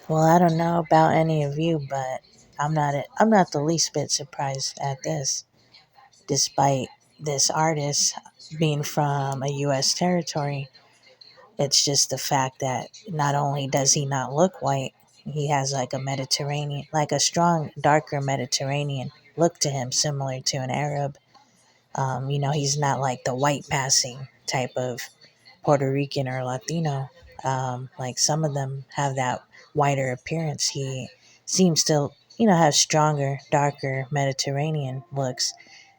Well, I don't know about any of you, but I'm not the least bit surprised at this, despite this artist being from a U.S. territory. It's just the fact that not only does he not look white, he has like a Mediterranean, like a strong, darker Mediterranean look to him, similar to an Arab. He's not like the white passing type of Puerto Rican or Latino. Like some of them have that whiter appearance. He seems to, have stronger, darker Mediterranean looks,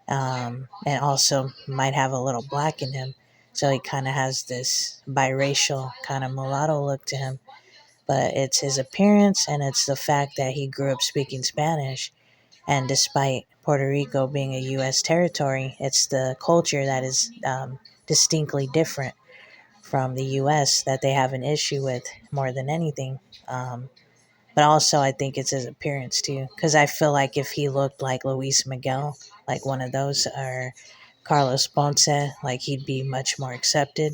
and also might have a little black in him. So he kind of has this biracial kind of mulatto look to him. But it's his appearance and it's the fact that he grew up speaking Spanish. And despite Puerto Rico being a U.S. territory, it's the culture that is distinctly different from the U.S. that they have an issue with more than anything. But also, I think it's his appearance too, because I feel like if he looked like Luis Miguel, like one of those, or Carlos Ponce, like he'd be much more accepted.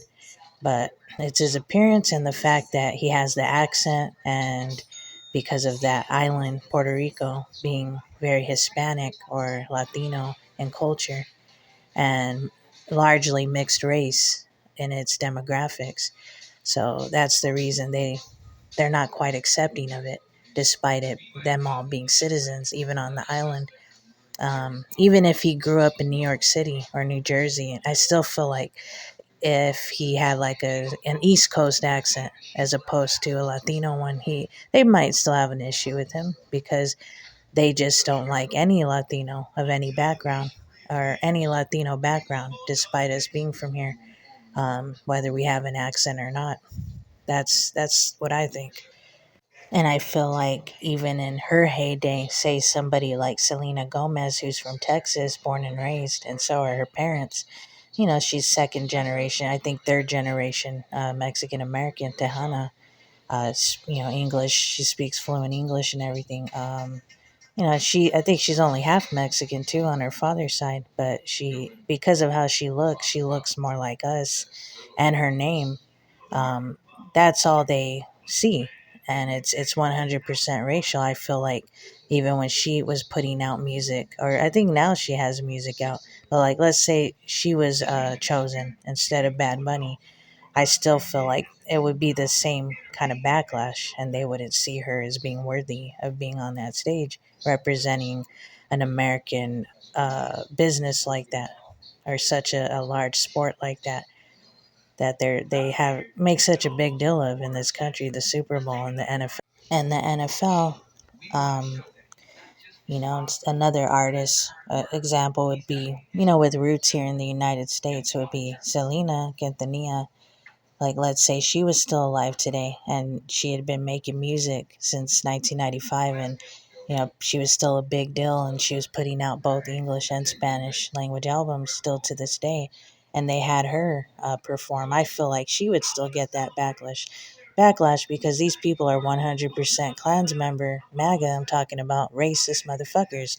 But it's his appearance and the fact that he has the accent, and because of that island, Puerto Rico, being very Hispanic or Latino in culture and largely mixed race in its demographics. So that's the reason they're not quite accepting of it, despite it them all being citizens, even on the island. Even if he grew up in New York City or New Jersey, I still feel like if he had like an East Coast accent as opposed to a Latino one, they might still have an issue with him because they just don't like any Latino of any background or any Latino background, despite us being from here, whether we have an accent or not. That's what I think. And I feel like even in her heyday, say somebody like Selena Gomez, who's from Texas, born and raised, and so are her parents. She's second generation, I think third generation Mexican American, Tejana. English. She speaks fluent English and everything. I think she's only half Mexican too on her father's side, but because of how she looks more like us, and her name, um, that's all they see, and it's 100% racial. I feel like even when she was putting out music, or I think now she has music out, but like let's say she was chosen instead of Bad Bunny, I still feel like it would be the same kind of backlash, and they wouldn't see her as being worthy of being on that stage representing an American business like that, or such a large sport like that they have make such a big deal of in this country, the Super Bowl and the NFL. And the NFL, um, it's another artist example would be, with roots here in the United States, would be Selena Quintanilla. Like, let's say she was still alive today and she had been making music since 1995, and, she was still a big deal and she was putting out both English and Spanish language albums still to this day. And they had her perform. I feel like she would still get that backlash because these people are 100% Klans member, MAGA, I'm talking about racist motherfuckers.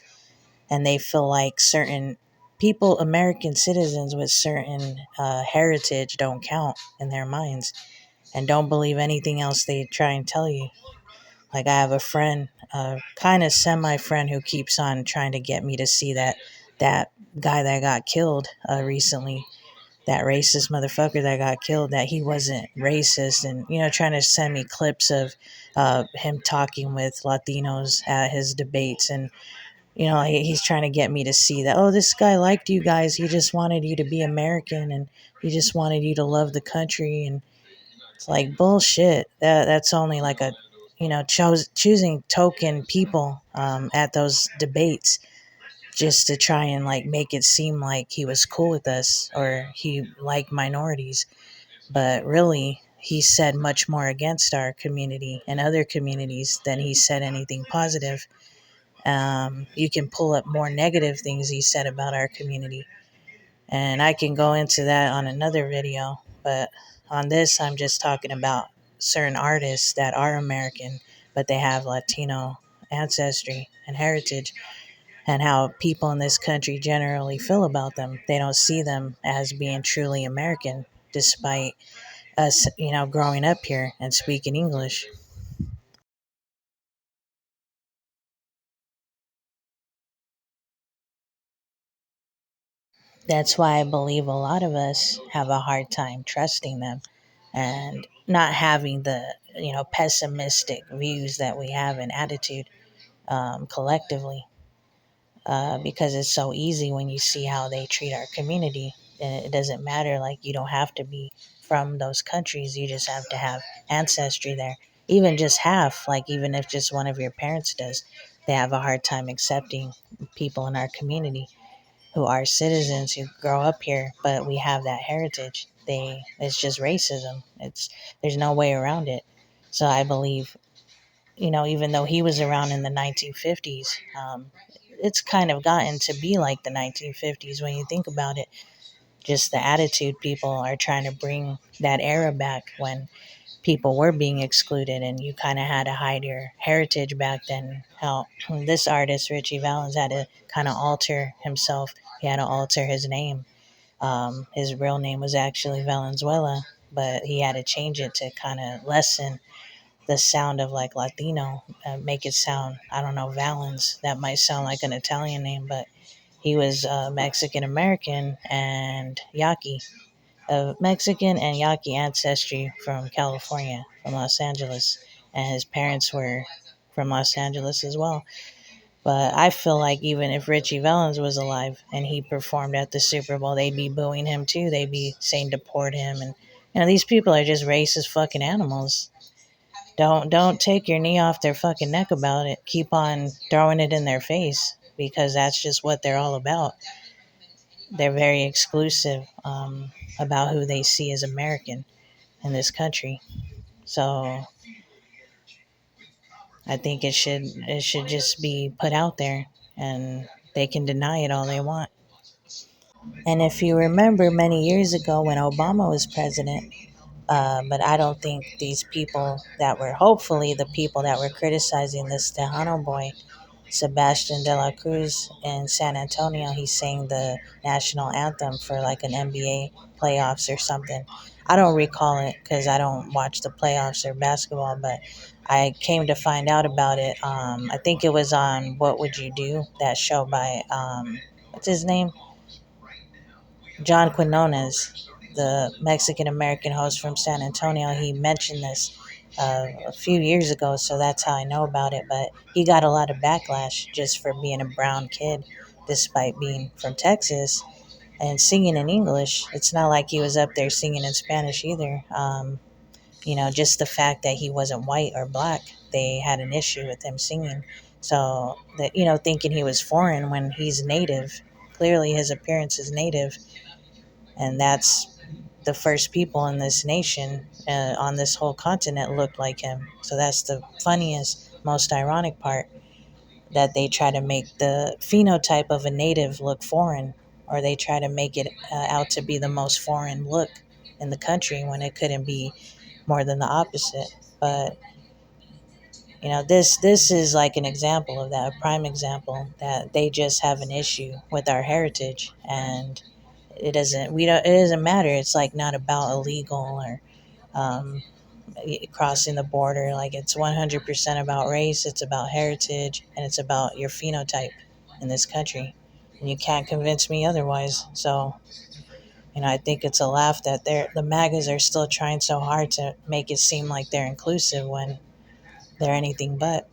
And they feel like certain people, American citizens with certain heritage, don't count in their minds and don't believe anything else they try and tell you. Like I have a friend, kind of semi friend, who keeps on trying to get me to see that guy that got killed recently, that racist motherfucker that got killed, that he wasn't racist, and trying to send me clips of him talking with Latinos at his debates, and he's trying to get me to see that, oh, this guy liked you guys, he just wanted you to be American, and he just wanted you to love the country. And it's like bullshit. That's only like a, choosing token people at those debates just to try and like make it seem like he was cool with us or he liked minorities. But really, he said much more against our community and other communities than he said anything positive. You can pull up more negative things he said about our community, and I can go into that on another video. But on this, I'm just talking about certain artists that are American, but they have Latino ancestry and heritage, and how people in this country generally feel about them. They don't see them as being truly American, despite us, growing up here and speaking English. That's why I believe a lot of us have a hard time trusting them and not having the pessimistic views that we have and attitude collectively, because it's so easy when you see how they treat our community. And it doesn't matter, like, you don't have to be from those countries, you just have to have ancestry there. Even just half, like, even if just one of your parents does, they have a hard time accepting people in our community who are citizens who grow up here, but we have that heritage. It's just racism. There's no way around it. So I believe, even though he was around in the 1950s, it's kind of gotten to be like the 1950s when you think about it. Just the attitude people are trying to bring that era back when people were being excluded and you kind of had to hide your heritage back then. How this artist, Richie Valens, had to kind of alter himself, he had to alter his name. His real name was actually Valenzuela, but he had to change it to kind of lessen the sound of like Latino, make it sound, I don't know, Valens. That might sound like an Italian name, but he was Mexican American and Yaqui, of Mexican and Yaqui ancestry from California, from Los Angeles. And his parents were from Los Angeles as well. But I feel like even if Richie Valens was alive and he performed at the Super Bowl, they'd be booing him too. They'd be saying deport him. And these people are just racist fucking animals. Don't take your knee off their fucking neck about it. Keep on throwing it in their face because that's just what they're all about. They're very exclusive about who they see as American in this country. So I think it should just be put out there, and they can deny it all they want. And if you remember many years ago when Obama was president, but I don't think these people that were, hopefully the people that were criticizing this Tejano boy, Sebastian de la Cruz in San Antonio, he sang the national anthem for like an NBA playoffs or something. I don't recall it because I don't watch the playoffs or basketball, but I came to find out about it. I think it was on What Would You Do, that show by, what's his name? John Quinones, the Mexican American host from San Antonio. He mentioned this a few years ago, so that's how I know about it. But he got a lot of backlash just for being a brown kid, despite being from Texas and singing in English. It's not like he was up there singing in Spanish either. Just the fact that he wasn't white or black, they had an issue with him singing. So that, thinking he was foreign when he's native. Clearly, his appearance is native, and that's the first people in this nation, on this whole continent, looked like him. So that's the funniest, most ironic part, that they try to make the phenotype of a native look foreign, or they try to make it out to be the most foreign look in the country when it couldn't be more than the opposite. But this is like an example of that, a prime example that they just have an issue with our heritage. And it doesn't matter. It's like not about illegal or um, crossing the border. Like, it's 100% about race, it's about heritage, and it's about your phenotype in this country, and you can't convince me otherwise. So I think it's a laugh that the MAGAs are still trying so hard to make it seem like they're inclusive when they're anything but.